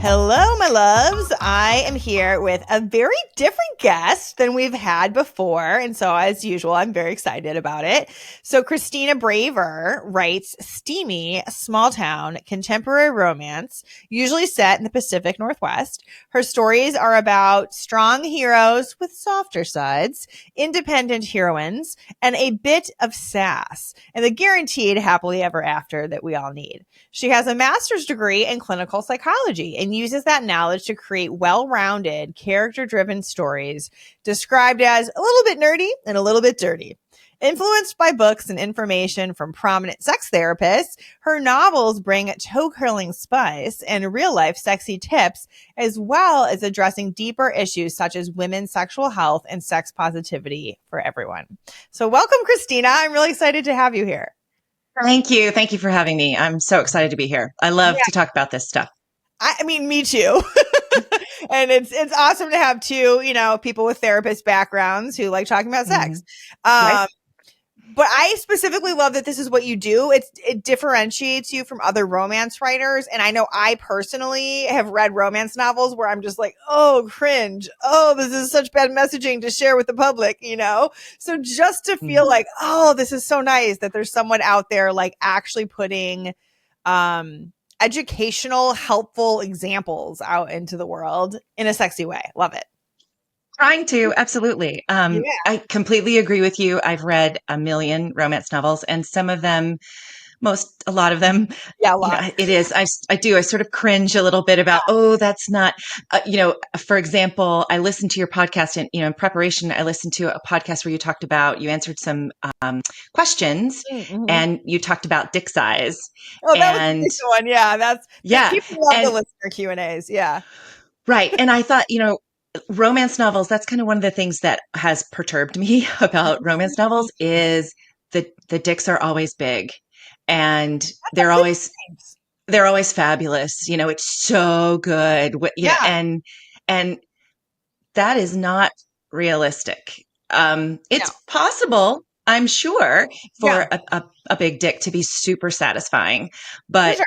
Hello, my loves. I am here with a very different guest than we've had before. And so, as usual, I'm very excited about it. So, Christina Braver writes Steamy, a small town contemporary romance, usually set in the Pacific Northwest. Her stories are about strong heroes with softer sides, independent heroines, and a bit of sass, and the guaranteed happily ever after that we all need. She has a master's degree in clinical psychology and uses that knowledge to create well-rounded, character-driven stories described as a little bit nerdy and a little bit dirty. Influenced by books and information from prominent sex therapists, her novels bring toe-curling spice and real-life sexy tips, as well as addressing deeper issues such as women's sexual health and sex positivity for everyone. So welcome, Christina. I'm really excited to have you here. Thank you. Thank you for having me. I'm so excited to be here. I love to talk about this stuff. I mean, me too. And it's awesome to have two, people with therapist backgrounds who like talking about sex. Right. But I specifically love that this is what you do. It differentiates you from other romance writers. And I know I personally have read romance novels where I'm just like, oh, cringe. Oh, this is such bad messaging to share with the public, So just to feel like, oh, this is so nice that there's someone out there like actually putting educational, helpful examples out into the world in a sexy way. Love it. Trying to, absolutely. I completely agree with you. I've read a million romance novels, and some of them, a lot of them, a lot. It is. I sort of cringe a little bit about, that's not, for example, I listened to your podcast and, in preparation, I listened to a podcast where you answered some questions and you talked about dick size. Oh, that was the one. Yeah. People love the listener Q&As. Yeah. Right. And I thought, romance novels, that's kind of one of the things that has perturbed me about romance novels is the dicks are always big and they're always fabulous. It's so good. And that is not realistic. It's possible, I'm sure, for a big dick to be super satisfying, but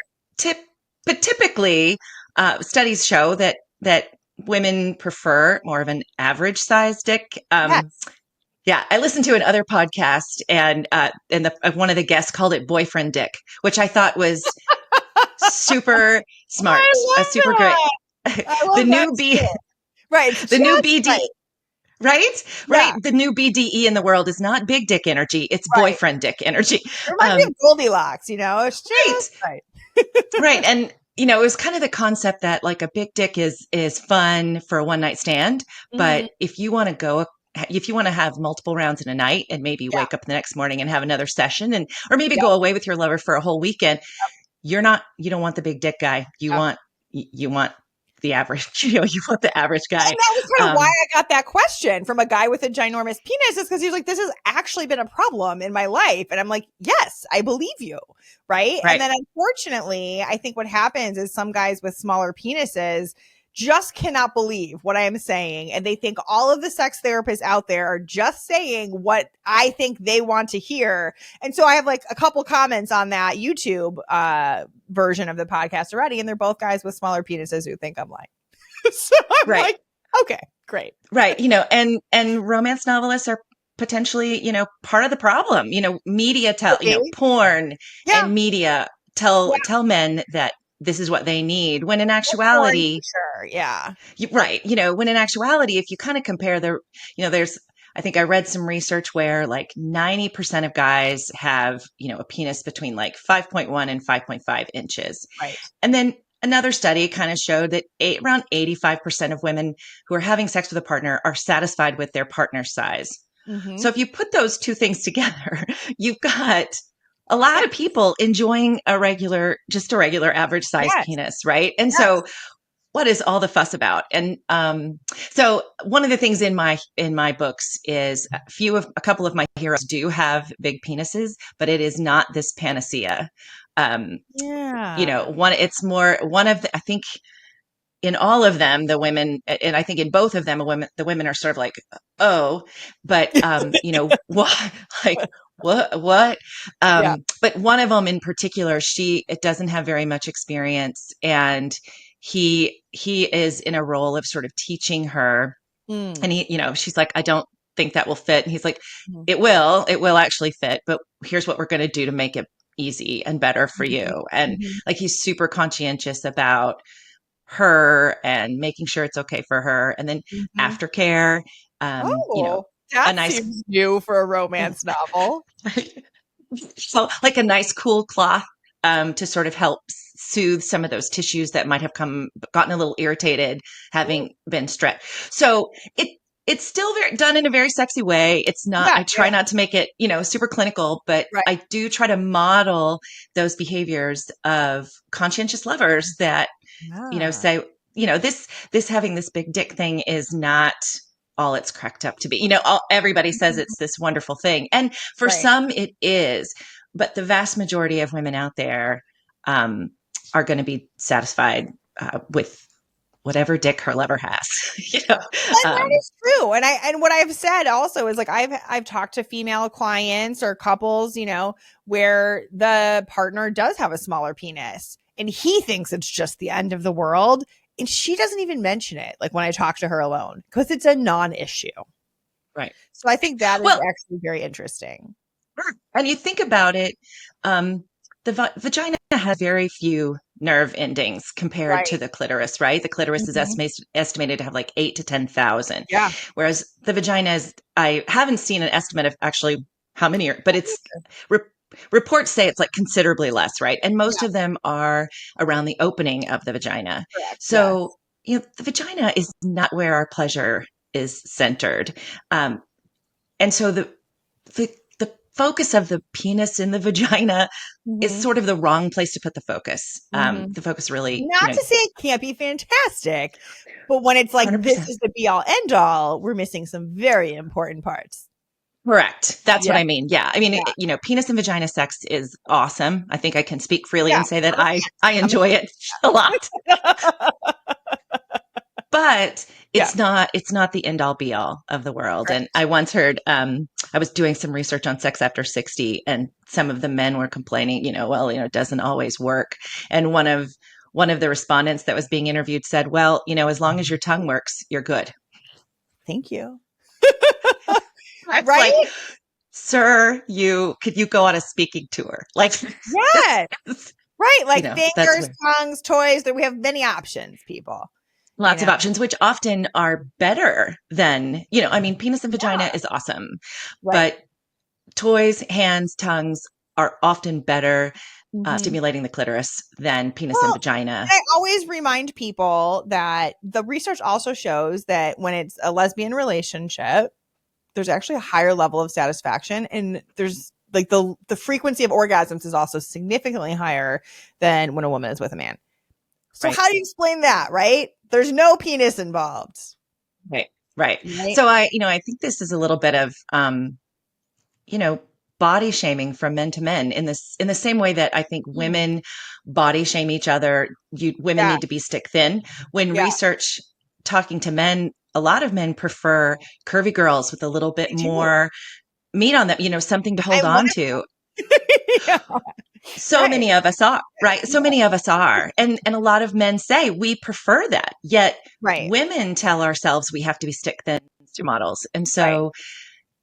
typically studies show that women prefer more of an average size dick. Yeah, I listened to another podcast and one of the guests called it boyfriend dick, which I thought was super smart, super great. The new new BD, right? Right. The new BDE in the world is not big dick energy; it's boyfriend dick energy. It reminds me of Goldilocks, It's just right. Right, and it was kind of the concept that like a big dick is fun for a one night stand, but if you want to have multiple rounds in a night and maybe wake up the next morning and have another session or maybe go away with your lover for a whole weekend, you don't want the big dick guy. You want the average, you want the average guy. And that was kind of why I got that question from a guy with a ginormous penis, is because he's like, this has actually been a problem in my life. And I'm like, yes, I believe you. Right. And then unfortunately, I think what happens is some guys with smaller penises just cannot believe what I am saying. And they think all of the sex therapists out there are just saying what I think they want to hear. And so I have like a couple comments on that YouTube version of the podcast already. And they're both guys with smaller penises who think I'm lying. So I'm like, okay, great. Right. And romance novelists are potentially, part of the problem. Media porn and media tell men that this is what they need, when in actuality, when in actuality, if you kind of compare I think I read some research where like 90% of guys have, a penis between like 5.1 and 5.5 inches. Right. And then another study kind of showed that around 85% of women who are having sex with a partner are satisfied with their partner's size. So if you put those two things together, you've got a lot of people enjoying a regular average size penis, right? And so what is all the fuss about? And so one of the things in my books is a couple of my heroes do have big penises, but it is not this panacea. I think in all of them, the women, and I think in both of them, the women are sort of like, oh, but what, like, what? But one of them in particular, it doesn't have very much experience, and he is in a role of sort of teaching her, Mm. and she's like, I don't think that will fit. And he's like, Mhm. it will actually fit, but here's what we're going to do to make it easy and better for Mhm. you. And Mhm. like, he's super conscientious about her and making sure it's okay for her. And then Mhm. aftercare, Oh, a that nice, seems new for a romance novel. so like a nice cool cloth to sort of help soothe some of those tissues that might have gotten a little irritated Mm. having been stretched. So it's still very done in a very sexy way. It's not, Yeah, I yeah, try not to make it, super clinical, but right. I do try to model those behaviors of conscientious lovers that, Yeah. say, this having this big dick thing is not all it's cracked up to be. Everybody says Mhm. it's this wonderful thing. And for Right. some it is, but the vast majority of women out there um, are going to be satisfied with whatever dick her lover has. you know, And that um, is true. And what I've said also is like I've talked to female clients or couples, where the partner does have a smaller penis and he thinks it's just the end of the world. And she doesn't even mention it, like when I talk to her alone, because it's a non-issue. right. So I think that is Well, actually very interesting. and you think about it, um, the vagina has very few nerve endings compared to Right. the clitoris, right? The clitoris is Mhm. estimated to have like 8 to 10,000, Yeah. whereas the vagina is, I haven't seen an estimate of actually how many but it's re- reports say it's like considerably less, right? And most Yeah. of them are around the opening of the vagina. Correct. So, Yes. the vagina is not where our pleasure is centered. Um, and so the focus of the penis in the vagina is Hmm. sort of the wrong place to put the focus. Hmm. The focus really, Not to say it can't be fantastic, but when it's like this 100%. is the be all end all, we're missing some very important parts. Correct. That's what Yeah. I mean. Yeah. I mean, Yeah. penis and vagina sex is awesome. I think I can speak freely Yeah. and say that I'm a I I'm enjoy it a lot, a but Yeah. it's not the end all be all of the world. And I once heard, I was doing some research on sex after 60, and some of the men were complaining, well, it doesn't always work. And one of the respondents that was being interviewed said, well, as long as your tongue works, you're good. Thank you. I was like, Right? sir, could you go on a speaking tour? Like, Yes. that's, Right. Like that's fingers, where tongues, toys, that we have many options, people. You lots of know? options, which often are better than, I mean, penis and vagina Yeah. is awesome, Right. but toys, hands, tongues are often better Hmm. stimulating the clitoris than penis and Well, vagina. I always remind people that the research also shows that when it's a lesbian relationship, there's actually a higher level of satisfaction, and there's like the frequency of orgasms is also significantly higher than when a woman is with a man. So Right. how do you explain that, right? There's no penis involved, Right. Right. right? So I think this is a little bit of, you know, body shaming from men to men in the same way that I think Mm. women body shame each other. Women Yeah, need to be stick thin. When yeah, research talking to men, a lot of men prefer curvy girls with a little bit they do. more meat on them, something to hold I'm one on of to. yeah, So right. many of us are, right? So Yeah, many of us are. And a lot of men say we prefer that. Yet right, women tell ourselves we have to be stick thin models. And right. so,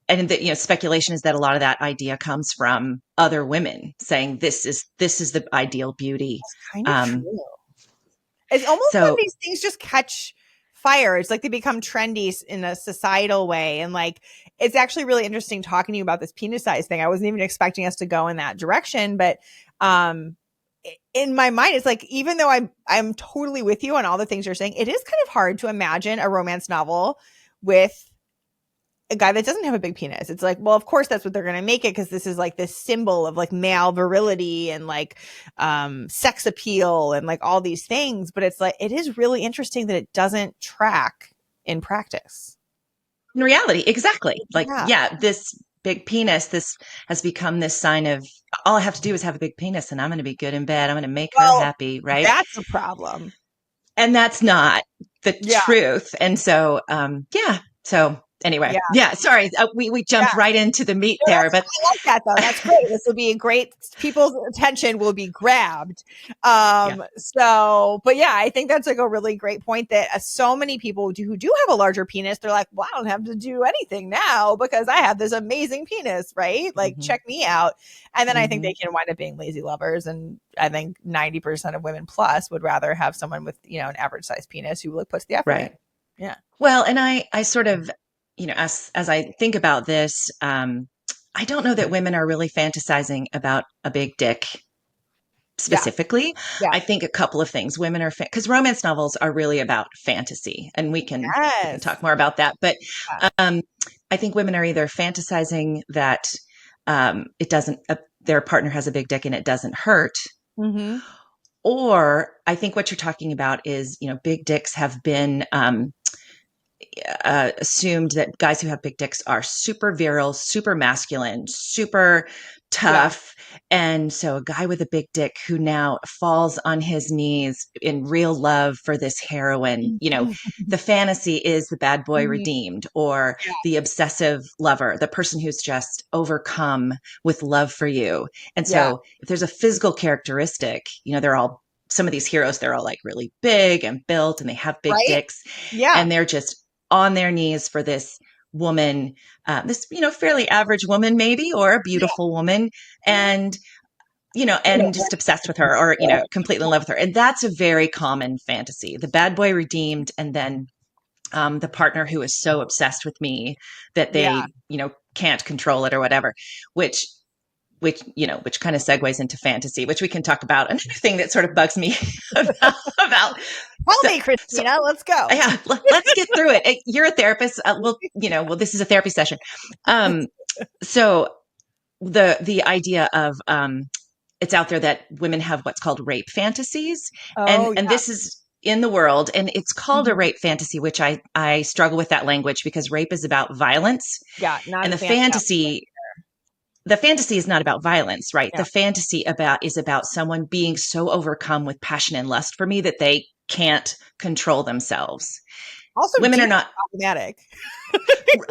and the speculation is that a lot of that idea comes from other women saying this is the ideal beauty. That's kind of Um, true. It's almost when so these things just catch fire. It's like they become trendy in a societal way. And like, it's actually really interesting talking to you about this penis size thing. I wasn't even expecting us to go in that direction, but um, in my mind, it's like, even though I'm totally with you on all the things you're saying, it is kind of hard to imagine a romance novel with a guy that doesn't have a big penis. It's like, well, of course that's what they're going to make it, because this is like this symbol of like male virility and like sex appeal and like all these things, but it's like it is really interesting that it doesn't track in practice. in reality, exactly. Like, Yeah. yeah, this big penis, this has become this sign of all I have to do is have a big penis and I'm going to be good in bed. I'm going to make her Well, happy. Right. that's a problem. And that's not the Yeah. truth. And so, yeah. So Anyway, Yeah. yeah, sorry. We jumped Yeah. right into the meat No, there, but I like that though. That's great. This will be a great, people's attention will be grabbed. yeah. But yeah, I think that's like a really great point that so many people who do have a larger penis, they're like, well, I don't have to do anything now because I have this amazing penis, right? Like, Hmm. check me out. And then I think Hmm. they can wind up being lazy lovers. And I think 90% of women plus would rather have someone with, an average size penis who really puts the effort in. Right. Yeah. Well, and I sort of, as I think about this, I don't know that women are really fantasizing about a big dick Yeah. specifically. Yeah. I think a couple of things. Women are because romance novels are really about fantasy, and we can Yes. talk more about that. But Yeah. um, I think women are either fantasizing that it doesn't their partner has a big dick and it doesn't hurt, Mm-hmm. or I think what you're talking about is big dicks have been assumed that guys who have big dicks are super virile, super masculine, super Yeah. tough. And so a guy with a big dick who now falls on his knees in real love for this heroine, the fantasy is the bad boy Mhm. redeemed or Yeah. the obsessive lover, the person who's just overcome with love for you. And Yeah. so if there's a physical characteristic, they're all some of these heroes, they're all like really big and built and they have big Right? dicks Yeah. and they're just on their knees for this woman, this fairly average woman maybe, or a Yeah. beautiful woman, Yeah. and and just obsessed with her, or completely in love with her. And that's a very common fantasy: the bad boy redeemed, and then the partner who is so obsessed with me that Yeah. they can't control it or whatever, which which kind of segues into fantasy, which we can talk about. Another thing that sort of bugs me about Tell so me, so Christina. Let's go. yeah, let's get through it. You're a therapist. This is a therapy session. Um, so the idea of it's out there that women have what's called rape fantasies, and Oh, and yeah. this is in the world, and it's called a Mhm. rape fantasy, which I struggle with that language because rape is about violence, Yeah. Not and a fan of that. the fantasy is not about violence, right? Yeah. The fantasy is about someone being so overcome with passion and lust for me that they can't control themselves. Also Women are deeply not problematic.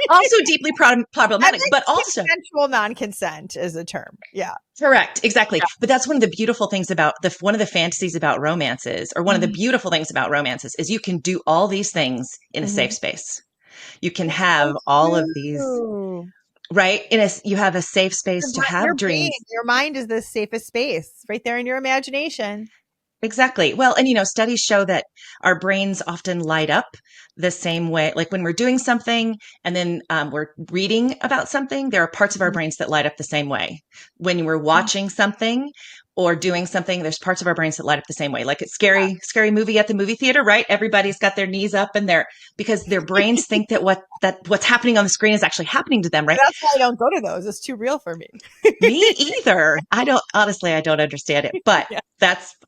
also deeply I problematic, think but also consensual non-consent is a term. Yeah. correct, exactly. Yeah. But that's one of the beautiful things about one of the fantasies about romances, or one of the Mhm. beautiful things about romances, is you can do all these things in a safe Mhm. space. You can That's have so all of these, true. right? You have a safe space to Your have brain, dreams. your mind is the safest space right there in your imagination. Exactly. Well, and studies show that our brains often light up the same way. Like when we're doing something and then we're reading about something, there are parts of our Mhm. brains that light up the same way. When we're Mhm. watching something or doing something, there's parts of our brains that light up the same way. Like it's Yeah. scary movie at the movie theater, right? Everybody's got their knees up and because their brains think that what's happening on the screen is actually happening to them, right? That's why I don't go to those. It's too real for me. Me either. I don't understand it, but Yeah.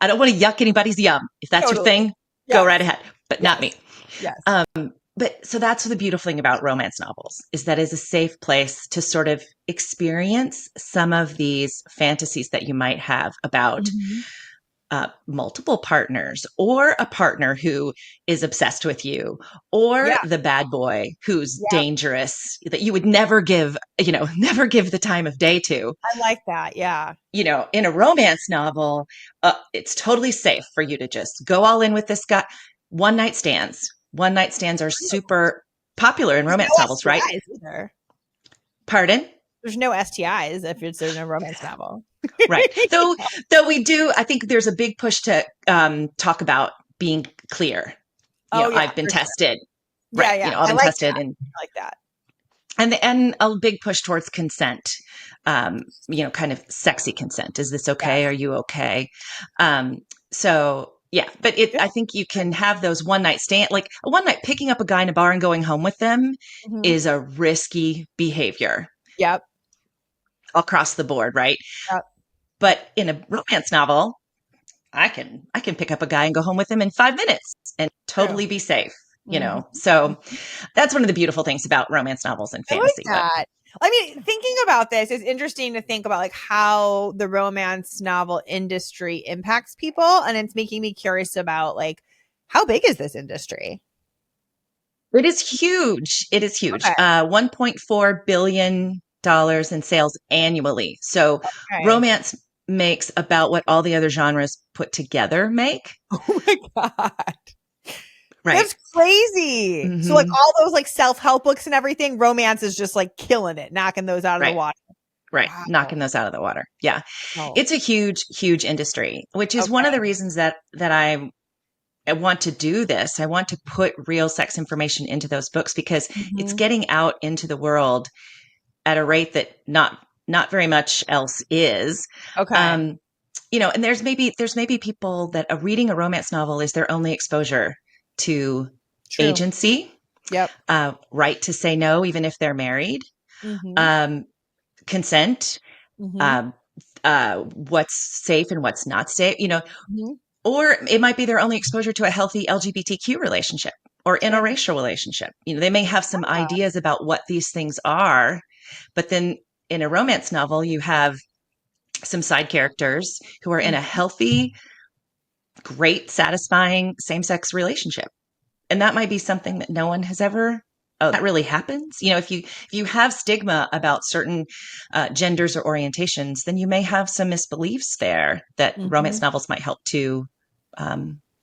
I don't want to yuck anybody's yum. If that's your Totally. thing, go Yes. right ahead, but not Yes. me. Yes. Um, but so that's the beautiful thing about romance novels is that it's a safe place to sort of experience some of these fantasies that you might have about Mhm. multiple partners, or a partner who is obsessed with you, or Yeah. the bad boy who's Yeah. dangerous that you would never give, never give the time of day to. I like that. Yeah. In a romance novel, it's totally safe for you to just go all in with this guy. One night stands are super popular in There's romance no novels, right? STIs either. Pardon? There's no STIs if it's in a romance novel. Right. Though we do, I think there's a big push to talk about being clear. Oh yeah, I've been for sure. tested, Yeah, right? yeah. I've I been like tested, that. and I like that. and a big push towards consent. Kind of sexy consent. Is this okay? Yes. Are you okay? Um, so yeah, but Yeah. I think you can have those one night stand, like a one night picking up a guy in a bar and going home with them Mhm. is a risky behavior Yep. across the board, right? Yep. But in a romance novel, I can pick up a guy and go home with him in 5 minutes and True. totally be safe. Mhm. So that's one of the beautiful things about romance novels and I like fantasy. But that. I mean, thinking about this, it's interesting to think about like how the romance novel industry impacts people, and it's making me curious about like how big is this industry? It is huge. It is huge. Okay. $1.4 billion in sales annually. So Okay. romance makes about what all the other genres put together make. Oh my God. Right. That's crazy. So like Hmm. all those like self-help books and everything, romance is just like killing it, knocking those out of the Right. water. Right. Wow. Knocking those out of the water. Yeah. Oh, It's a huge, huge industry, which is one of the okay. reasons that I want to do this. I want to put real sex information into those books because it's Mhm. getting out into the world at a rate that not very much else is. Okay. Um, and there's maybe people that reading a romance novel is their only exposure to True. agency, Yep. right to say no, even if they're married, Mhm. um, consent, Mhm. um, what's safe and what's not safe. Mhm. Or it might be their only exposure to a healthy LGBTQ relationship or Sure. interracial relationship. They may have some ideas about what these things are, but then in a romance novel, you have some side characters who are in a Mhm. healthy, great, satisfying same sex relationship. And that might be something that no one has ever. Oh, that really happens. If you have stigma about certain genders or orientations, then you may have some misbeliefs there that romance Mhm. novels might help to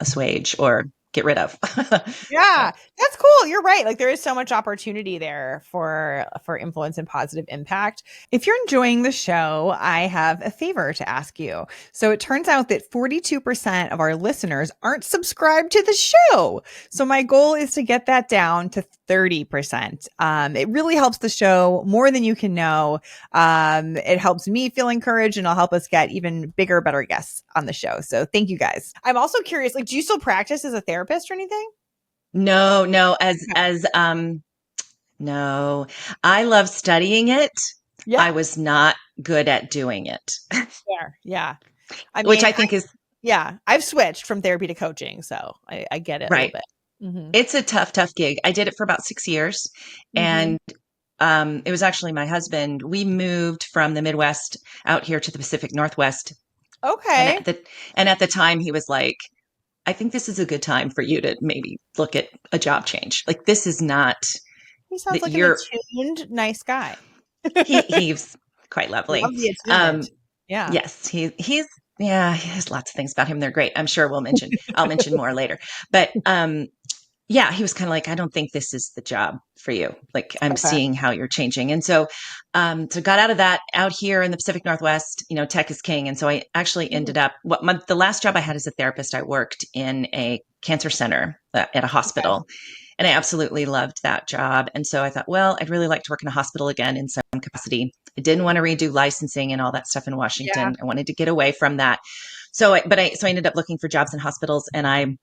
assuage or get rid of. So, Yeah, that's cool. You're right. Like there is so much opportunity there for influence and positive impact. If you're enjoying the show, I have a favor to ask you. So it turns out that 42% of our listeners aren't subscribed to the show. So my goal is to get that down to 30%. It really helps the show more than you can know. It helps me feel encouraged and it'll help us get even bigger, better guests on the show. So thank you guys. I'm also curious, like, do you still practice as a therapist or anything? no, no, Okay. no, I love studying it. Yeah. I was not good at doing it, Fair. Yeah. I which mean, I think is yeah, I've switched from therapy to coaching, so I get it a little right. bit. Hmm. It's a tough, tough gig. I did it for about 6 years, Hmm. and it was actually my husband. We moved from the Midwest out here to the Pacific Northwest, and Okay. at the time he was like, "I think this is a good time for you to maybe look at a job change. Like this is not He sounds that like an you're." attuned, nice guy. He's quite lovely. Love the Um, attunement. Yeah. yes, he's yeah, he has lots of things about him. They're great. I'm sure I'll mention more later. But yeah, he was kind of like, I don't think this is the job for you. Like, I'm Okay. seeing how you're changing. And so got out of that out here in the Pacific Northwest, tech is king. And so I actually Mm, ended up, the last job I had as a therapist, I worked in a cancer center at a okay. hospital. And I absolutely loved that job. And so I thought, well, I'd really like to work in a hospital again in some capacity. I didn't want to redo licensing and all that stuff in Yeah. Washington. I wanted to get away from that. So I ended up looking for jobs in hospitals, and I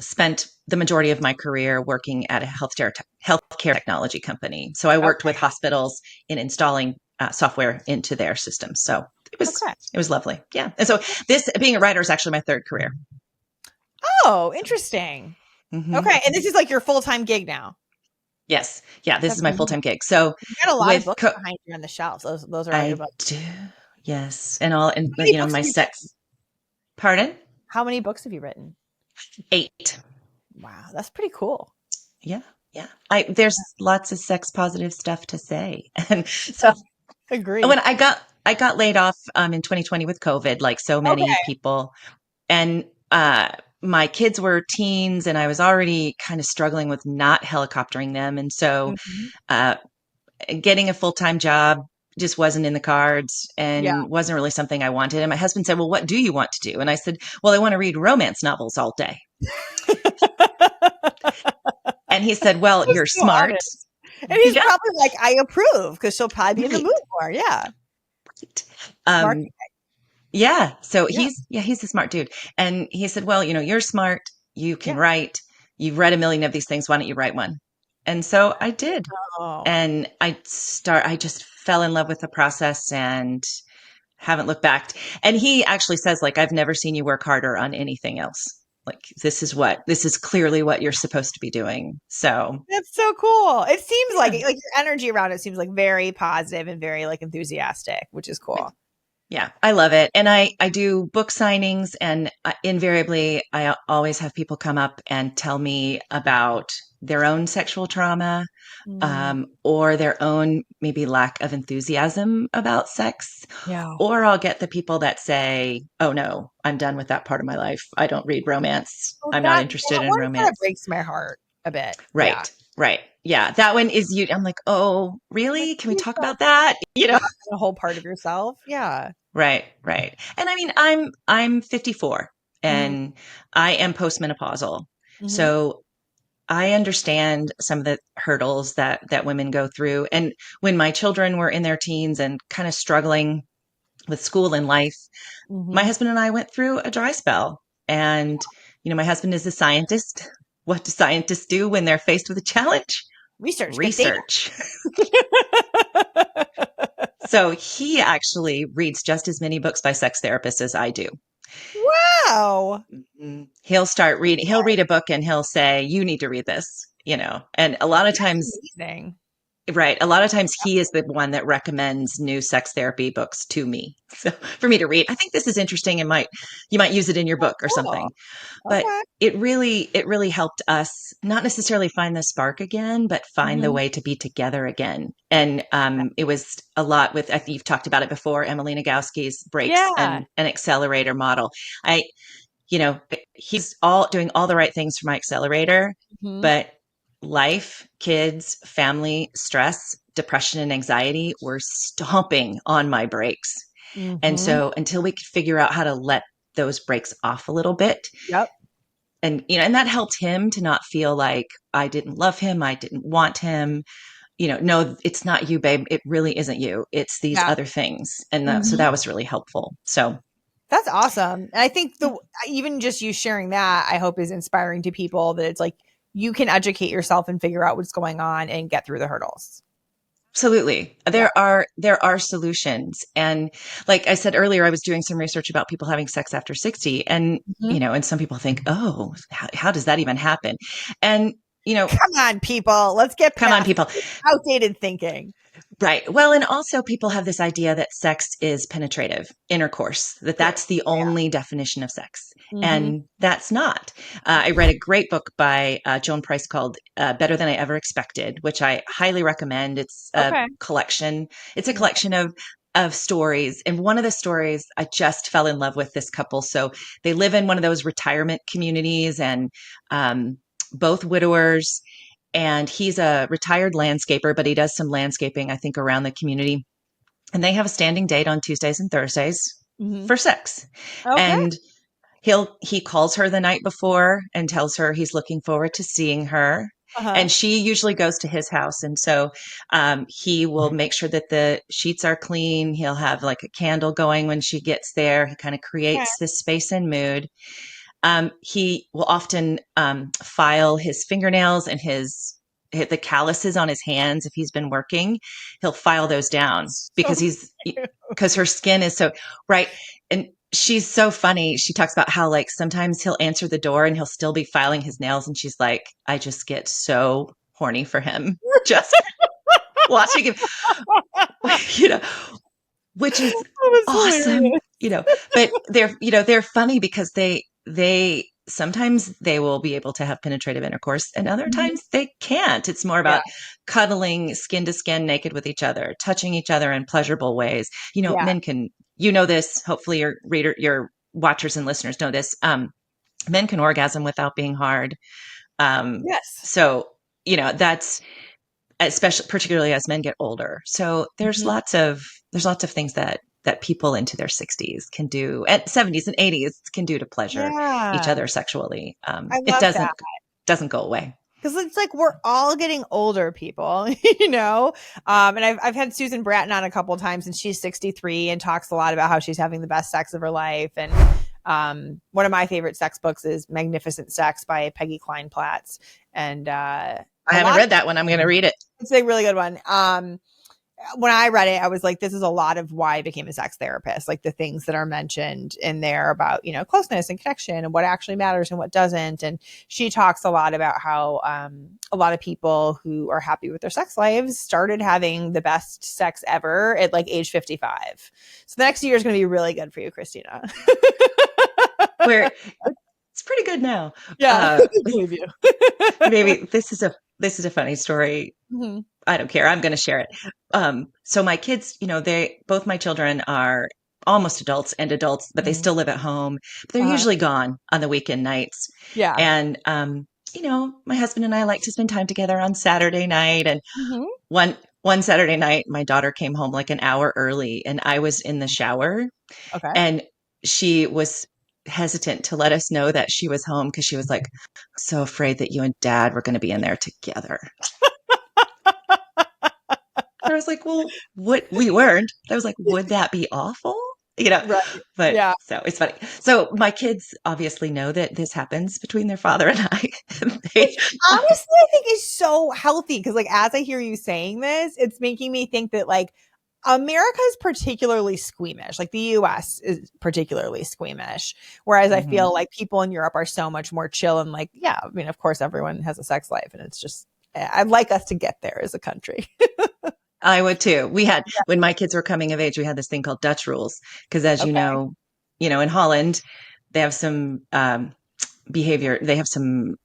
spent the majority of my career working at a healthcare technology company. So I worked with Okay. hospitals in installing software into their systems. So Okay. it was lovely. Yeah. And so this being a writer is actually my third career. Oh, interesting. Hmm. Okay. And this is like your full-time gig now. Yes. Yeah. This That's is my full amazing. time gig. So You got a lot of with books behind you on the shelves. Those are all your I books. do. Yes. And all, and How many books my have you written? sex, pardon? How many books have you written? 8. Wow, that's pretty cool. Yeah. Yeah. There's lots of sex positive stuff to say. And so when Agree. I got laid off in 2020 with COVID, like so many Okay. people, and my kids were teens, and I was already kind of struggling with not helicoptering them, and so Mhm. uh, getting a full time job just wasn't in the cards Yeah. and wasn't really something I wanted. And my husband said, "Well, what do you want to do?" And I said, "Well, I want to read romance novels all day." And he said, "Well, That's you're so smart." honest. And he's Yeah, probably like, I approve because she'll probably be in the right. mood more. Yeah. Smart. Um, Yeah. So Yeah. he's a smart dude. And he said, well, you're smart. You can Yeah. write. You've read a million of these things. Why don't you write one? And so I did. Oh, And I just fell in love with the process and haven't looked back. And he actually says, like, I've never seen you work harder on anything else. Like, this is clearly what you're supposed to be doing. So that's so cool. It seems yeah. like your energy around it seems like very positive and very like enthusiastic, which is cool. Yeah, I love it. And I do book signings, and invariably, I always have people come up and tell me about their own sexual trauma, Mm, or their own maybe lack of enthusiasm about sex. yeah. Or I'll get the people that say, oh no, I'm done with that part of my life. I don't read romance. Well, I'm not that interested in one kind of romance. breaks my heart a bit. Yeah. Right, right. Yeah, that one is you. I'm like, oh, Like, really? Can we please talk don't about that? a whole part of yourself. Yeah. Right, right. And I mean, I'm 54 Mm-hmm. and I am postmenopausal. Mm-hmm. So I understand some of the hurdles that women go through. And when my children were in their teens and kind of struggling with school and life, my Mm-hmm. husband and I went through a dry spell. And my husband is a scientist. What do scientists do when they're faced with a challenge? Research, get data. Research. So he actually reads just as many books by sex therapists as I do. Wow. He'll start reading, he'll read a book and he'll say, you need to read this. And a lot of That's times, amazing. right, a lot of times he is the one that recommends new sex therapy books to me. So for me to read, I think this is interesting and you might use it in your Oh, book or cool. something. But Okay. it really helped us not necessarily find the spark again, but find the Mm-hmm. way to be together again. And it was a lot with, I think you've talked about it before, Emily Nagowski's breaks Yeah. and an accelerator model. I you know, he's all doing all the right things for my accelerator, Mm-hmm. but life, kids, family, stress, depression, and anxiety were stomping on my brakes. And Mm-hmm. so until we could figure out how to let those brakes off a little bit, Yep. and that helped him to not feel like I didn't love him, I didn't want him. No, it's not you, babe. It really isn't you. It's these Yeah. other things. And so Mm-hmm. that was really helpful. So, That's awesome. And I think yeah. even just you sharing that, I hope is inspiring to people that it's like you can educate yourself and figure out what's going on and get through the hurdles. Absolutely. Yeah. There are solutions. And like I said earlier, I was doing some research about people having sex after 60, and Mhm. and some people think, "Oh, how does that even happen?" And Come on, people. Let's get come on past people. this outdated thinking. Right. Well, and also people have this idea that sex is penetrative intercourse, that True. that's the only definition of sex. Hmm. And that's not. I read a great book by Joan Price called Better Than I Ever Expected, which I highly recommend. It's a Okay. collection. It's a Yeah. collection of stories. And one of the stories, I just fell in love with this couple. So they live in one of those retirement communities, and um, both widowers, and he's a retired landscaper, but he does some landscaping, I think, around the community. And they have a standing date on Tuesdays and Thursdays Hmm. for sex. Okay. And he calls her the night before and tells her he's looking forward to seeing her. Uh-huh. And she usually goes to his house. And so he will make sure that the sheets are clean. He'll have like a candle going when she gets there. He kind of Okay. creates this space and mood. He will often file his fingernails and the calluses on his hands if he's been working. He'll file those down So because her skin is so right. And she's so funny. She talks about how like sometimes he'll answer the door and he'll still be filing his nails, and she's like, I just get so horny for him just watching him, you know, which is that was awesome, hilarious. but they're funny because they sometimes they will be able to have penetrative intercourse and other Mhm. times they can't. It's more Yeah. about cuddling skin to skin naked with each other, touching each other in pleasurable ways. Yeah. Men can, this, hopefully your watchers and listeners know this. Men can orgasm without being hard. Yes. So, that's especially particularly as men get older. So Mhm. there's lots of things that people into their 60s can do, at 70s and 80s can do to pleasure each Yeah. other sexually. I It love that. doesn't go away. Because it's like we're all getting older, people, And I've had Susan Bratton on a couple of times, and she's 63 and talks a lot about how she's having the best sex of her life. And one of my favorite sex books is Magnificent Sex by Peggy Klein Platts. And I a haven't lot of read that one. I'm going to read it. it's a really good one. when I read it, I was like, this is a lot of why I became a sex therapist. Like the things that are mentioned in there about, closeness and connection and what actually matters and what doesn't. And she talks a lot about how a lot of people who are happy with their sex lives started having the best sex ever at like age 55. So the next year is going to be really good for you, Christina. Where it's pretty good now. Yeah, Uh, I believe you. maybe this is a funny story. Mhm. I don't care. I'm going to share it. So my kids, both my children are almost adults and adults, but they Mhm. still live at home. But they're Uh-huh. usually gone on the weekend nights. Yeah. And, my husband and I like to spend time together on Saturday night. And Mhm. one Saturday night, my daughter came home like an hour early and I was in the shower Okay. and she was hesitant to let us know that she was home because she was like, so afraid that you and dad were going to be in there together. I was like, well, what we weren't. I was like, would that be awful? You know, Right. but Yeah. so it's funny. So my kids obviously know that this happens between their father and I. Which they, honestly I think is so healthy because like as I hear you saying this, it's making me think that like America is particularly squeamish. Like the US is particularly squeamish. Whereas I Mhm. feel like people in Europe are so much more chill and like, yeah, I mean, of course everyone has a sex life and it's just I'd like us to get there as a country. I would too. We had, Yeah. when my kids were coming of age, we had this thing called Dutch rules. Because as Okay. in Holland, they have some they have some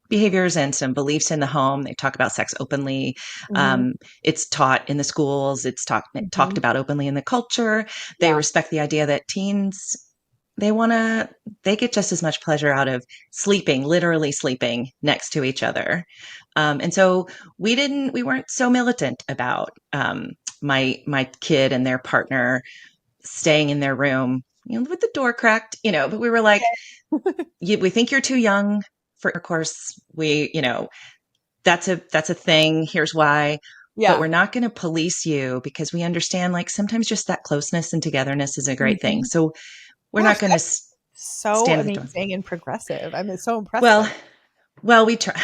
behaviors and some beliefs in the home. They talk about sex openly. Hmm. It's taught in the schools. It's talked Hmm. about openly in the culture. They Yeah. respect the idea that teens, they want to, they get just as much pleasure out of sleeping, literally sleeping next to each other. And so we weren't so militant about my kid and their partner staying in their room, with the door cracked, but we were like, we think you're too young for intercourse. That's a thing. Here's why. But Yeah. we're not going to police you because we understand like sometimes just that closeness and togetherness is a great thing. Hmm. So we're not Gosh, going to that's so stand at the door. amazing and progressive. I'm so impressed by Well, that. well, we try.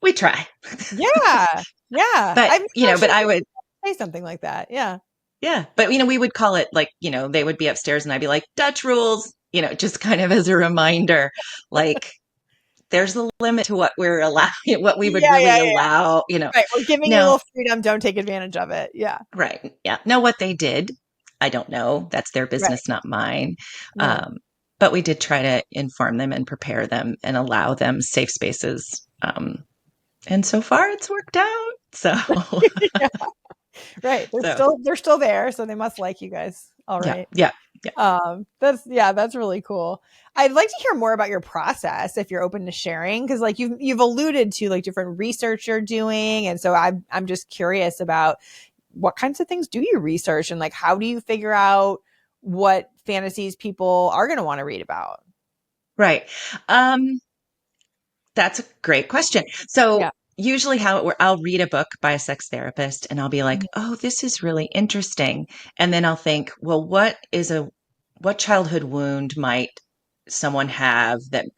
We try. Yeah. Yeah. But, I've never but actually I heard would, you say something like that. Yeah. yeah, but, we would call it like, they would be upstairs and I'd be like, Dutch rules, just kind of as a reminder, like, there's a limit to what we're allowing, what we would Yeah, yeah, really yeah. allow. Right. We're giving you a Now, little freedom. Don't take advantage of it. Yeah. right. Yeah. Now, what they did, I don't know. That's their Right. business, not mine. Right. Um, but we did try to inform them and prepare them and allow them safe spaces. And so far, it's worked out. So, Yeah. Right. They're so still they're still there, so they must like you guys. All yeah, right. yeah, yeah. That's really cool. I'd like to hear more about your process if you're open to sharing because like you've alluded to like different research you're doing and so I'm just curious about what kinds of things do you research and like how do you figure out what fantasies people are going to want to read about? Right. Um, That's a great question. So Yeah. usually I'll read a book by a sex therapist and I'll be like, oh, this is really interesting. And then I'll think, well, what childhood wound might someone have that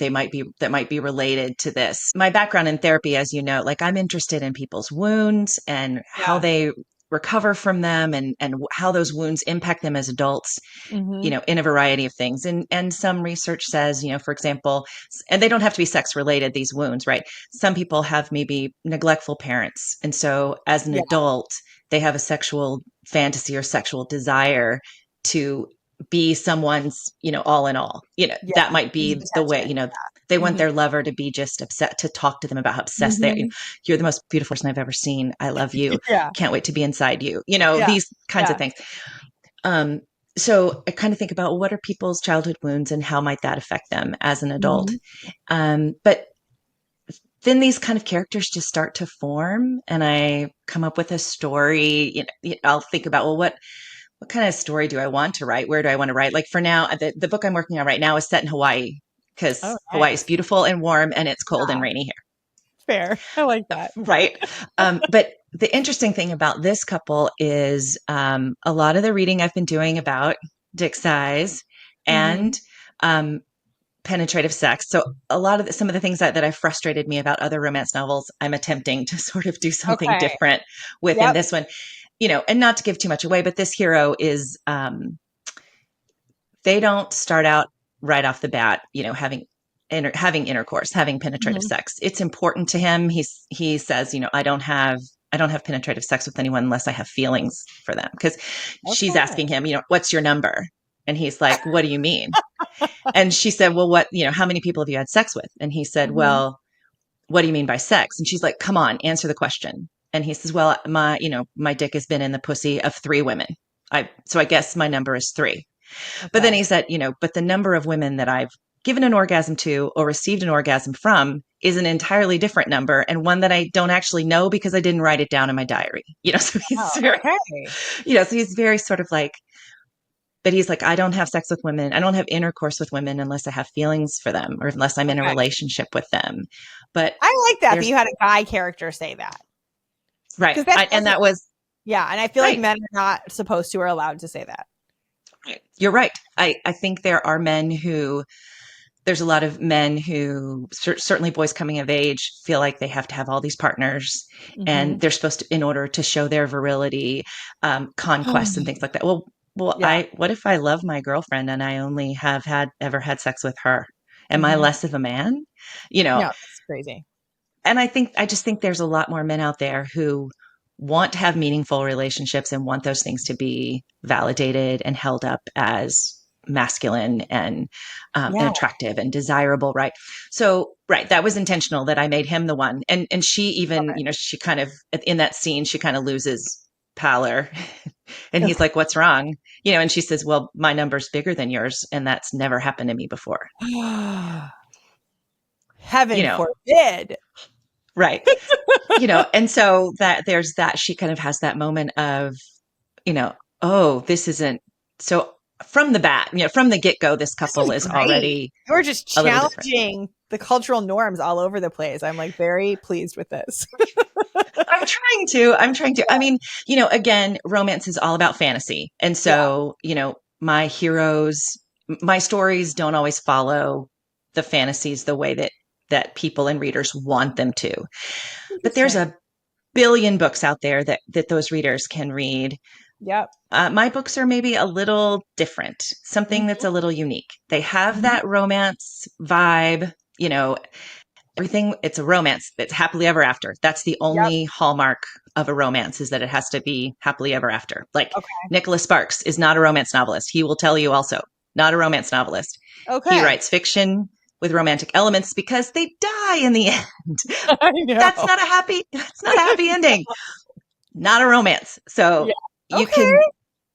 might be related to this? My background in therapy, as you know, like I'm interested in people's wounds and how Yeah. they recover from them and how those wounds impact them as adults, Mm-hmm. in a variety of things. And some research says, for example, and they don't have to be sex related, these wounds, right? Some people have maybe neglectful parents. And so as an Yeah. adult, they have a sexual fantasy or sexual desire to be someone's, all in all. Yeah. That might There's be the way, attachment. they want Mm-hmm. their lover to be just upset, to talk to them about how obsessed they are. Mm-hmm. You're the most beautiful person I've ever seen. I love you. Yeah. Can't wait to be inside you. Yeah. These kinds of Yeah. things. Um, so I kind of think about what are people's childhood wounds and how might that affect them as an adult. Mm-hmm. But then these kind of characters just start to form, and I come up with a story. I'll think about, well, what kind of story do I want to write? Where do I want to write? Like for now, the book I'm working on right now is set in Hawaii because Oh, Hawaii is nice. beautiful and warm, and it's cold and Yeah. rainy Fair. I like that. right? But the interesting thing about this couple is a lot of the reading I've been doing about dick size Mm-hmm. and penetrative sex. So a lot of some of the things that have frustrated me about other romance novels, I'm attempting to sort of do something Okay. different within Yep. this one. and not to give too much away, but this hero is, they don't start out right off the bat, having intercourse, having penetrative Mhm. sex. It's important to him. He says, I don't have penetrative sex with anyone unless I have feelings for them. Because she's Okay. asking him, what's your number? And he's like, what do you mean? And she said, well, how many people have you had sex with? And he said, Mhm. well, what do you mean by sex? And she's like, come on, answer the question. And he says, well, my dick has been in the pussy of 3 women. So I guess my number is 3. But then Okay. he said, but the number of women that I've given an orgasm to or received an orgasm from is an entirely different number, and one that I don't actually know because I didn't write it down in my diary. So Oh, he's very, okay. so he's very sort of like, but he's like, I don't have sex with women. I don't have intercourse with women unless I have feelings for them or unless I'm in a Okay. relationship with them. But I like that you there's had a guy character say that. right. Because that And doesn't, that was yeah. And I feel like right. men are not supposed to or allowed to say that. You're right. I think there are men who, there's a lot of men who, certainly boys coming of age, feel like they have to have all these partners and Hmm. they're supposed to, in order to show their virility, conquests and things like that. Well, Yeah. what if I love my girlfriend and I only have ever had sex with her? Am I Hmm. less of a man? You know, No, that's crazy. and I just think there's a lot more men out there who want to have meaningful relationships and want those things to be validated and held up as masculine and Yeah. attractive and desirable, right? So right, that was intentional that I made him the one. And she even, she kind of, in that scene, she kind of loses pallor. And he's Okay. like, what's wrong? And she says, well, my number's bigger than yours, and that's never happened to me before. you Heaven know forbid. right. And so that there's that, she kind of has that moment of, you know oh, this isn't so, from the bat, from the get-go, this This couple is is great. already You're just a little different. challenging the cultural norms all over the place. I'm like very pleased with this. I'm trying to. I mean, again, romance is all about fantasy. And Yeah. so, my heroes, my stories don't always follow the fantasies the way that people and readers want them to. But there's Interesting. a billion books out there that those readers can read. Yep. My books are maybe a little different, something that's Hmm. a little unique. They have Hmm. that romance vibe, everything. It's a romance that's happily ever after. That's the Yep. only hallmark of a romance, is that it has to be happily ever after. Like Okay. Nicholas Sparks is not a romance novelist. He will tell you also, not a romance novelist. He Okay. writes fiction with romantic elements because they die in the end. I know. That's not a happy ending. Not a romance. Yeah. So you Okay. can,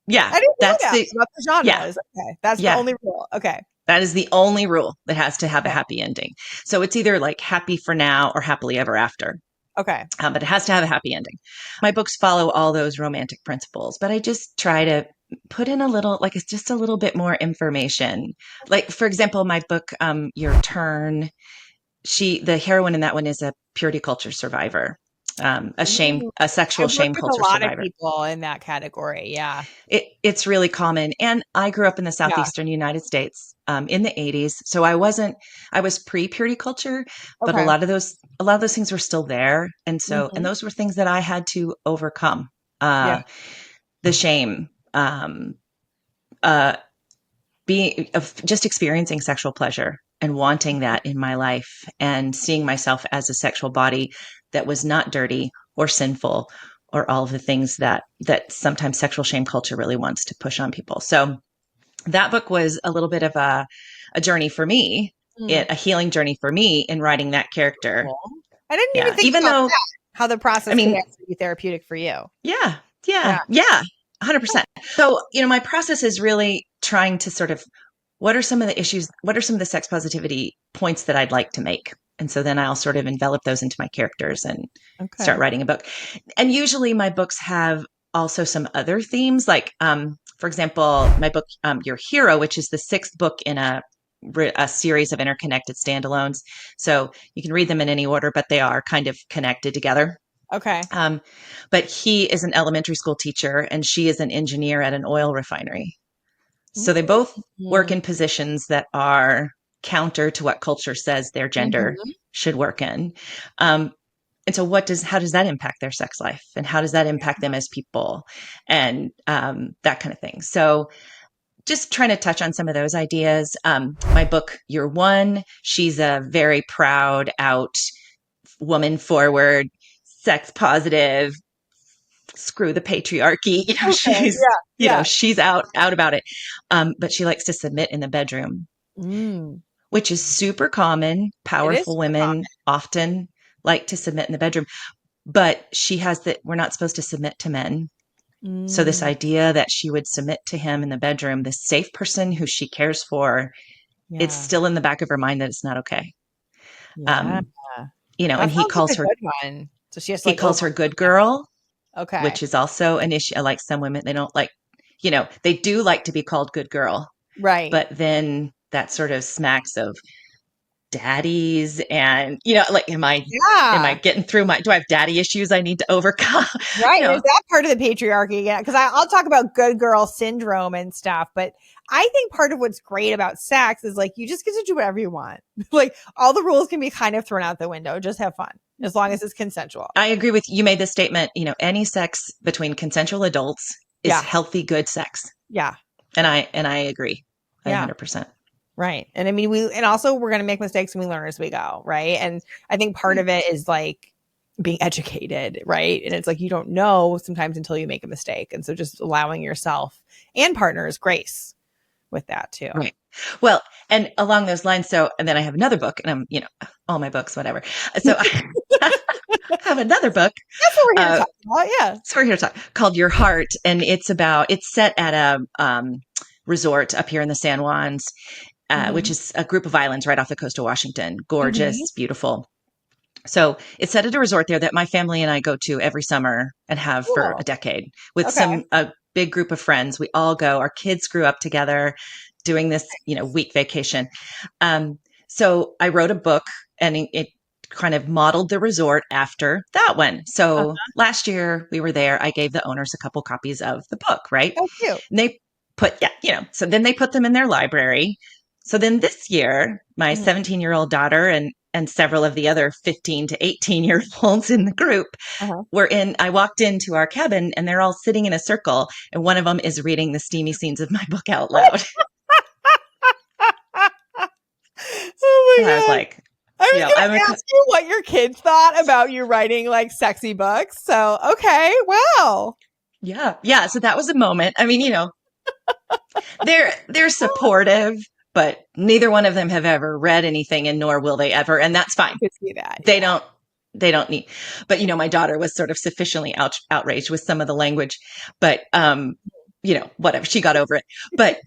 yeah, I didn't know that's that the, about the yeah, genres. Okay. That's the yeah. only rule. Okay. That is the only rule that has to have a Okay. happy ending. So it's either like happy for now or happily ever after. Okay. But it has to have a happy ending. My books follow all those romantic principles, but I just try to put in a little, like, it's just a little bit more information. Like, for example, my book, Your Turn, the heroine in that one is a purity culture survivor, Ooh. a sexual I've shame worked with a culture lot of survivor. people in that category. Yeah. It's really common. And I grew up in the Yeah. southeastern United States, in the 80s. So I was pre-purity culture, but a Okay. lot of those things were still there. And Hmm. those were things that I had to overcome. Yeah. The shame, uh, being of just experiencing sexual pleasure and wanting that in my life and seeing myself as a sexual body that was not dirty or sinful or all of the things that sometimes sexual shame culture really wants to push on people. So that book was a little bit of a journey for me, Mm. a healing journey for me in writing that character. Cool. I didn't even Yeah. think Even about though, that, how the I process could mean, actually be therapeutic for you. yeah, yeah, Yeah. yeah, Oh, 100%. So, my process is really trying to sort of, what are some of the issues? What are some of the sex positivity points that I'd like to make? And so then I'll sort of envelop those into my characters and start okay. writing a book. And usually my books have also some other themes, like, for example, my book, Your Hero, which is the 6th book in a series of interconnected standalones. So you can read them in any order, but they are kind of connected together. Okay. Um, but he is an elementary school teacher and she is an engineer at an oil refinery. So they both work Mm-hmm. in positions that are counter to what culture says their gender should work in. Um, and so how does that impact their sex life, and how does that impact them as people, and that kind of thing. So just trying to touch on some of those ideas. My book, You're One, she's a very proud, out, woman forward, sex positive, screw the patriarchy. Okay. Yeah. Yeah. She's out about it. But she likes to submit in the bedroom, Mm. which is super common. It is Powerful super common. women often like to submit in the bedroom, but she has that we're not supposed to submit to men. So this Mm. idea that she would submit to him in the bedroom, this safe person who she cares for, it's Yeah. still in the back of her mind that it's not okay. Yeah. Um, and That sounds like a good one. So she has to he like calls her overcome good that. girl, Okay. which is also an issue. Like some women, they don't like, they do like to be called good girl, Right. but then that sort of smacks of daddies, and like, am I Yeah. getting through do I have daddy issues I need to overcome? Right. you And is know, that part of the patriarchy again? Because I'll talk about good girl syndrome and stuff, but I think part of what's great about sex is like you just get to do whatever you want. Like all the rules can be kind of thrown out the window. Just have fun as long as it's consensual. I agree with you. Made this statement, any sex between consensual adults is Yeah. healthy, good sex. Yeah. And I agree Yeah. 100%. Right. And I mean, and also we're going to make mistakes and we learn as we go. Right. And I think part of it is like being educated. Right. And it's like you don't know sometimes until you make a mistake. And so just allowing yourself and partners grace with that too. Right. Well, and along those lines, and then I have another book, and all my books, whatever. So I have another book. That's what we're here to talk about. Yeah. So we're here to talk, called Your Heart, and it's set at a resort up here in the San Juans, which is a group of islands right off the coast of Washington. Gorgeous, Mm-hmm. beautiful. So it's set at a resort there that my family and I go to every summer and have for a Cool. decade with Okay. a big group of friends. We all go. Our kids grew up together doing this, week vacation. So I wrote a book, and it kind of modeled the resort after that one. So last year we were there. I gave the owners a couple copies of the book, right? Oh, cute. And they so then they put them in their library. So then this year, my 17-year-old daughter and several of the other 15 to 18-year-olds in the group I walked into our cabin, and they're all sitting in a circle, and one of them is reading the steamy scenes of my book out loud. Oh And my I was God. like, I was I'm going to ask you what your kids thought about you writing like sexy books. So, okay. Wow. yeah. So that was a moment. I mean, they're supportive, but neither one of them have ever read anything, and nor will they ever. And that's fine. I could see that. They Yeah. don't need, but my daughter was sort of sufficiently outraged with some of the language, but whatever, she got over it. But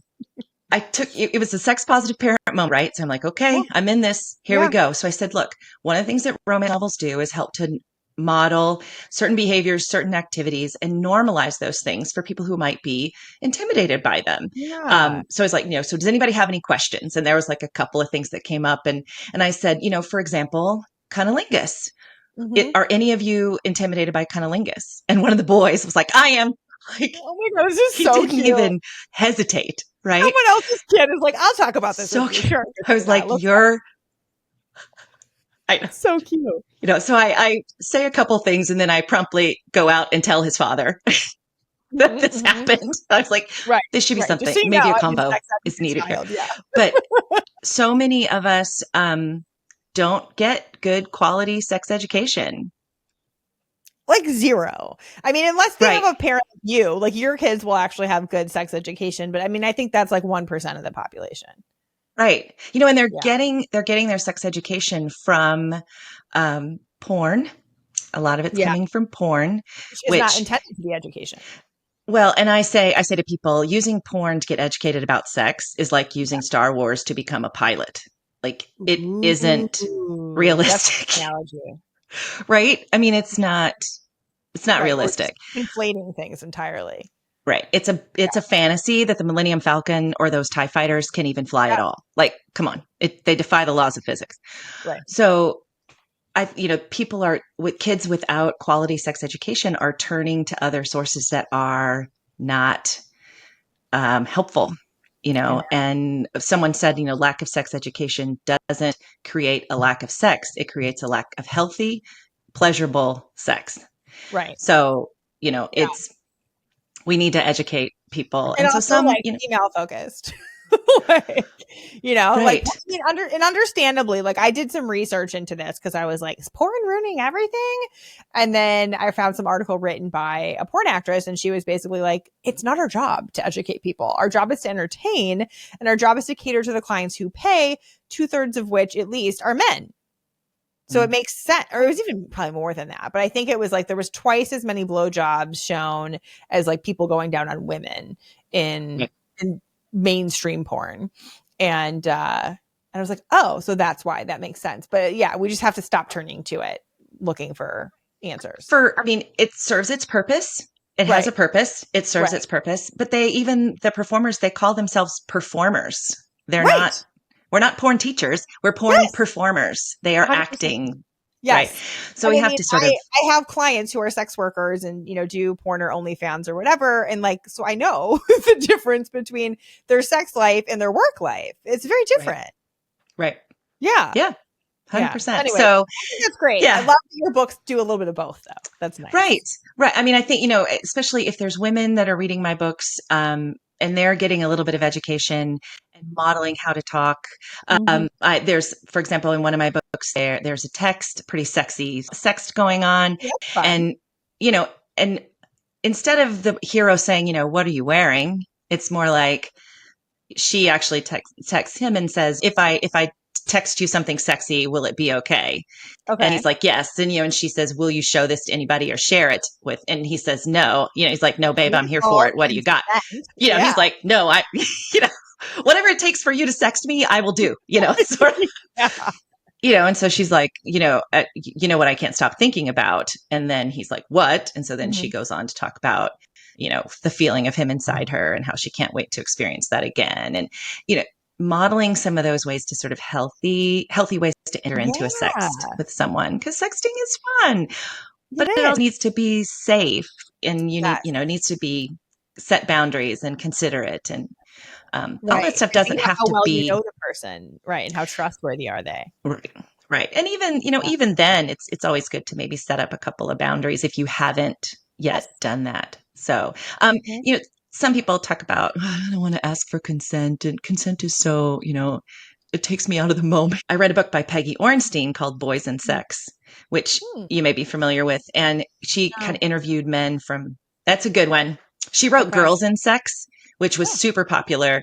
it was a sex positive parent moment, right? So I'm like, okay, I'm in this, here we Yeah. go. So I said, look, one of the things that romance novels do is help to model certain behaviors, certain activities, and normalize those things for people who might be intimidated by them. Yeah. So I was like, so does anybody have any questions? And there was like a couple of things that came up, and I said, for example, cunnilingus. Mm-hmm. Are any of you intimidated by cunnilingus? And one of the boys was like, I am. Like, Oh my God. This is he so didn't cute. even hesitate, right? Someone else's kid is like, I'll talk about this So with you. Sure. I was like, I know. So cute. So I say a couple things, and then I promptly go out and tell his father that this happened. I was like, Right. this should be Right. Just something. so you know, Maybe a I'm a combo sex is advocate needed here. child. Yeah. But so many of us don't get good quality sex education. Like zero. I mean, unless they Right. have a parent like you, like your kids will actually have good sex education. But I mean, I think that's like 1% of the population. Right. And they're Yeah. getting their sex education from porn. A lot of it's Yeah. coming from porn, Which is not which, intended to be education. well, and I say to people, using porn to get educated about sex is like using Star Wars to become a pilot. Like, it isn't Ooh, that's realistic, an analogy. right? I mean, it's not Right. We're realistic. just inflating things entirely. Right. It's a fantasy that the Millennium Falcon or those TIE fighters can even fly at Yeah. all. Like, come on. They defy the laws of physics. Right. So people are, with kids without quality sex education, are turning to other sources that are not helpful, Yeah. and someone said, lack of sex education doesn't create a lack of sex. It creates a lack of healthy, pleasurable sex. Right. So, Yeah. we need to educate people. And And so also some, like female focused. Like, like right. I mean, and understandably, like I did some research into this because I was like, is porn ruining everything? And then I found some article written by a porn actress, and she was basically like, it's not our job to educate people. Our job is to entertain, and our job is to cater to the clients who pay, 2/3 of which at least are men. So it makes sense, or it was even probably more than that. But I think it was like there was twice as many blowjobs shown as like people going down on women in mainstream porn. And I was like, oh, so that's why that makes sense. But yeah, we just have to stop turning to it, looking for answers. I mean, it serves its purpose. It has a Right. purpose. It serves its purpose. But the performers, they call themselves performers. Right. We're not porn teachers. We're porn Yes. performers. They are 100%. acting. Right. Yes. So And we I have mean, to sort of, I have clients who are sex workers and, do porn or OnlyFans or whatever. And like, so I know the difference between their sex life and their work life. It's very different. right. Yeah. Yeah. Yeah. 100%. Anyway, So I think that's great. I yeah. love that your books do a little bit of both, though. That's nice. Right. Right. I mean, I think, especially if there's women that are reading my books, and they're getting a little bit of education and modeling how to talk. There's, for example, in one of my books, there's a text, pretty sexy sex going on. Yeah, fun. And, and instead of the hero saying, what are you wearing? It's more like she actually texts him and says, if I text you something sexy, will it be okay? And Okay. he's like, yes. And, and she says, will you show this to anybody or share it with? And he says, no. He's like, no, babe, I'm here for it. What do you got? Yeah. He's like, no, whatever it takes for you to sext me, I will do, sort of, and so she's like, what I can't stop thinking about. And then he's like, what? And so then she goes on to talk about, the feeling of him inside her and how she can't wait to experience that again. And, modeling some of those ways to sort of healthy ways to enter into a sext with someone, because sexting is fun, but it also needs to be safe, and it needs to be set boundaries and considerate, and all that stuff doesn't have how to well you be know the person, right? And how trustworthy are they? right. And even even then, it's always good to maybe set up a couple of boundaries if you haven't yet done that. So some people talk about, I don't want to ask for consent, and consent is so, it takes me out of the moment. I read a book by Peggy Ornstein called Boys and Sex, which you may be familiar with. And she kind of interviewed men that's a good one. She wrote Girls and Sex, which was super popular.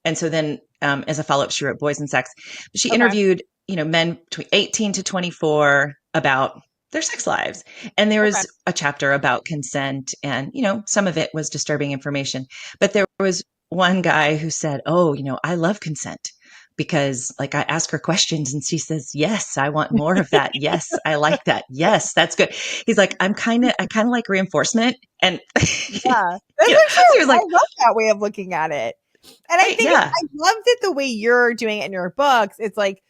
And so then as a follow-up, she wrote Boys and Sex. She interviewed, men between 18 to 24 about their sex lives. And there was a chapter about consent, and, some of it was disturbing information, but there was one guy who said, oh, I love consent, because like I ask her questions and she says, yes, I want more of that. Yes, I like that. Yes, that's good. He's like, I kind of like reinforcement. And yeah, that's actually, so he was like, I love that way of looking at it. And I think I love that the way you're doing it in your books, it's like,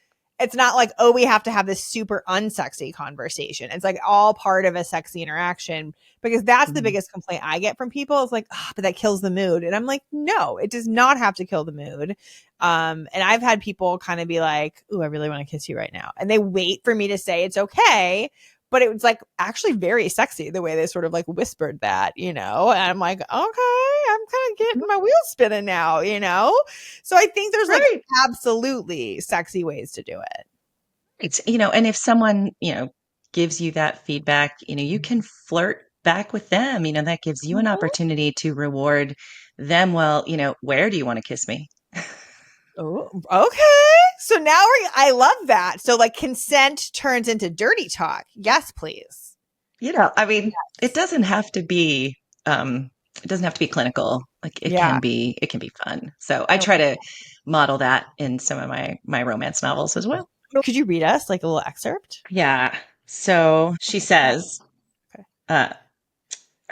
it's not like, oh, we have to have this super unsexy conversation. It's like all part of a sexy interaction, because that's the biggest complaint I get from people. It's like, oh, but that kills the mood. And I'm like, no, it does not have to kill the mood. And I've had people kind of be like, ooh, I really want to kiss you right now. And they wait for me to say it's okay. But it was like actually very sexy the way they sort of like whispered that, And I'm like, okay, I'm kind of getting my wheels spinning now, So I think there's like absolutely sexy ways to do it. It's, and if someone, gives you that feedback, you can flirt back with them, that gives you an opportunity to reward them. Well, where do you want to kiss me? Oh, okay. So now I love that. So like consent turns into dirty talk. Yes, please. I mean, it doesn't have to be, clinical. Like it can be fun. So I try to model that in some of my romance novels as well. Could you read us like a little excerpt? Yeah. So she says, her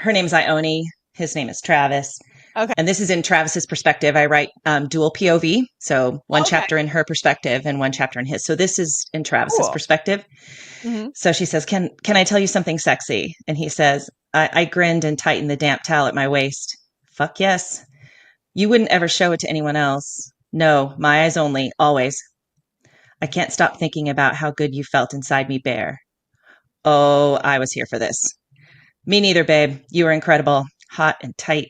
name's Ione. His name is Travis. Okay. And this is in Travis's perspective. I write dual POV. So one chapter in her perspective and one chapter in his. So this is in Travis's perspective. So she says, can I tell you something sexy? And he says, I grinned and tightened the damp towel at my waist. Fuck yes. You wouldn't ever show it to anyone else. No, my eyes only, always. I can't stop thinking about how good you felt inside me bare. Oh, I was here for this. Me neither, babe. You were incredible. Hot and tight.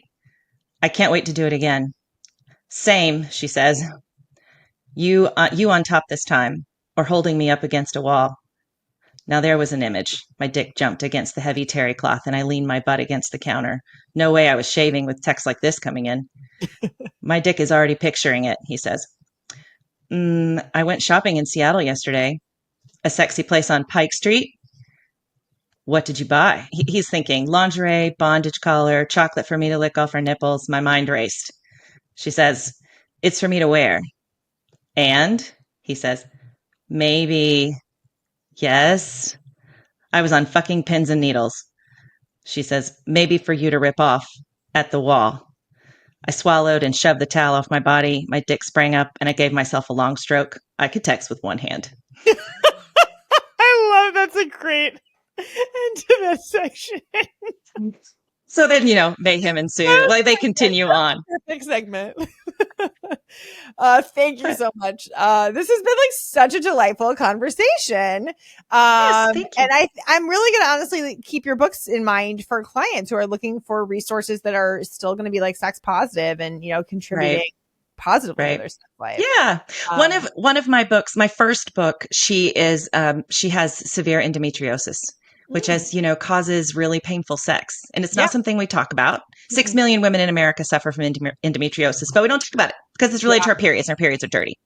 I can't wait to do it again. Same, she says. You on top this time, or holding me up against a wall. Now there was an image. My dick jumped against the heavy terry cloth, and I leaned my butt against the counter. No way I was shaving with text like this coming in. My dick is already picturing it, he says. I went shopping in Seattle yesterday. A sexy place on Pike Street. What did you buy? He's thinking lingerie, bondage collar, chocolate for me to lick off her nipples. My mind raced. She says, it's for me to wear. And he says, maybe, yes. I was on fucking pins and needles. She says, maybe for you to rip off at the wall. I swallowed and shoved the towel off my body. My dick sprang up and I gave myself a long stroke. I could text with one hand. I love that's a great end to that section. So then, mayhem ensue. Like they continue on. Perfect segment. Thank you so much. This has been like such a delightful conversation. Yes, thank you. And I'm really going to honestly keep your books in mind for clients who are looking for resources that are still going to be like sex positive and, contributing positively to their sex life. Yeah. One of my books, my first book, she has severe endometriosis, which as you know, causes really painful sex. And it's not something we talk about. 6 million women in America suffer from endometriosis, but we don't talk about it because it's related to our periods and our periods are dirty.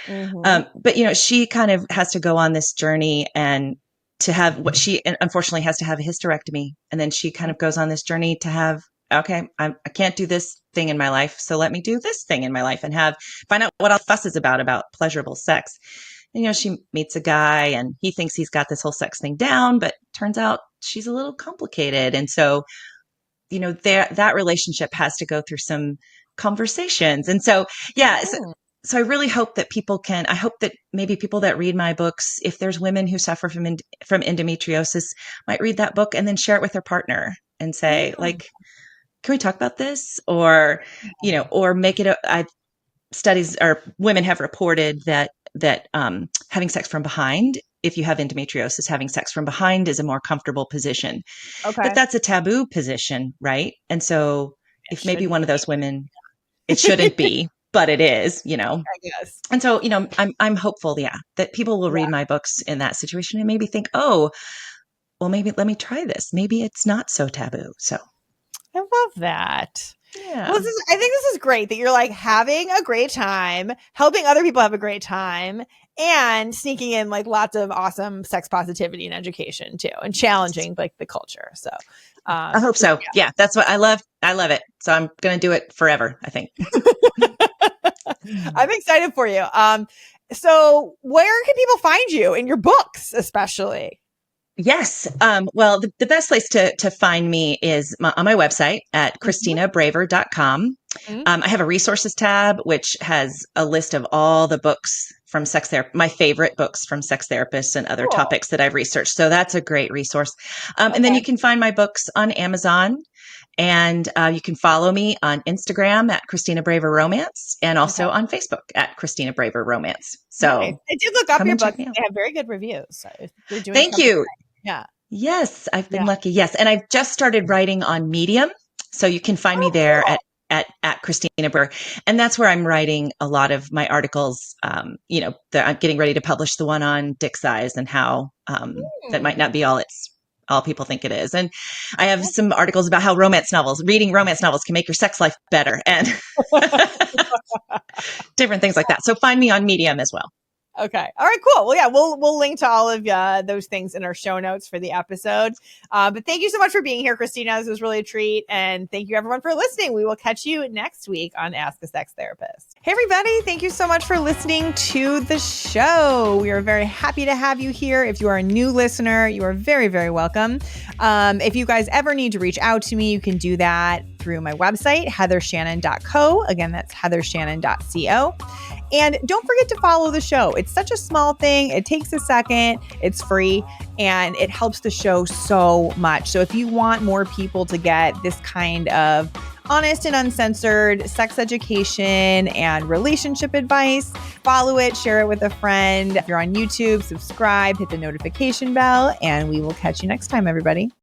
But, she kind of has to go on this journey and to have what she unfortunately has to have a hysterectomy. And then she kind of goes on this journey to have, okay, I can't do this thing in my life. So let me do this thing in my life and find out what all fuss is about pleasurable sex. And, she meets a guy and he thinks he's got this whole sex thing down, but turns out she's a little complicated. And so, that relationship has to go through some conversations. And so, so I really hope that I hope that maybe people that read my books, if there's women who suffer from endometriosis, might read that book and then share it with their partner and say, like, can we talk about this? Or, or make it studies or women have reported that having sex from behind, if you have endometriosis, having sex from behind is a more comfortable position. Okay. But that's a taboo position, right? And so if maybe one of those women, it shouldn't be, but it is, I guess. And so, I'm hopeful, that people will read my books in that situation and maybe think, oh, well, maybe let me try this. Maybe it's not so taboo. So I love that. Yeah. Well, I think this is great that you're like having a great time, helping other people have a great time, and sneaking in like lots of awesome sex positivity and education too, and challenging like the culture. So I hope so. Yeah, that's what I love. I love it. So I'm going to do it forever, I think. I'm excited for you. So where can people find you in your books, especially? Yes. Well, the best place to find me is on my website at ChristinaBraver.com. I have a resources tab, which has a list of all the books from sex therapy, my favorite books from sex therapists and other topics that I've researched. So that's a great resource. And then you can find my books on Amazon. And you can follow me on Instagram at Christina Braver Romance and also on Facebook at Christina Braver Romance. So I did look up your book. They have very good reviews. So you're doing Thank you. Right. Yeah. Yes, I've been lucky. Yes. And I've just started writing on Medium. So you can find me there at Christina Braver. And that's where I'm writing a lot of my articles. I'm getting ready to publish the one on dick size and how that might not be all people think it is. And I have some articles about how reading romance novels can make your sex life better and different things like that. So find me on Medium as well. Okay. All right, cool. Well, yeah, we'll link to all of those things in our show notes for the episode. But thank you so much for being here, Christina. This was really a treat. And thank you everyone for listening. We will catch you next week on Ask a Sex Therapist. Hey, everybody. Thank you so much for listening to the show. We are very happy to have you here. If you are a new listener, you are very, very welcome. If you guys ever need to reach out to me, you can do that through my website, heathershannon.co. Again, that's heathershannon.co. And don't forget to follow the show. It's such a small thing. It takes a second. It's free and it helps the show so much. So if you want more people to get this kind of honest and uncensored sex education and relationship advice. Follow it, share it with a friend. If you're on YouTube, subscribe, hit the notification bell, and we will catch you next time, everybody.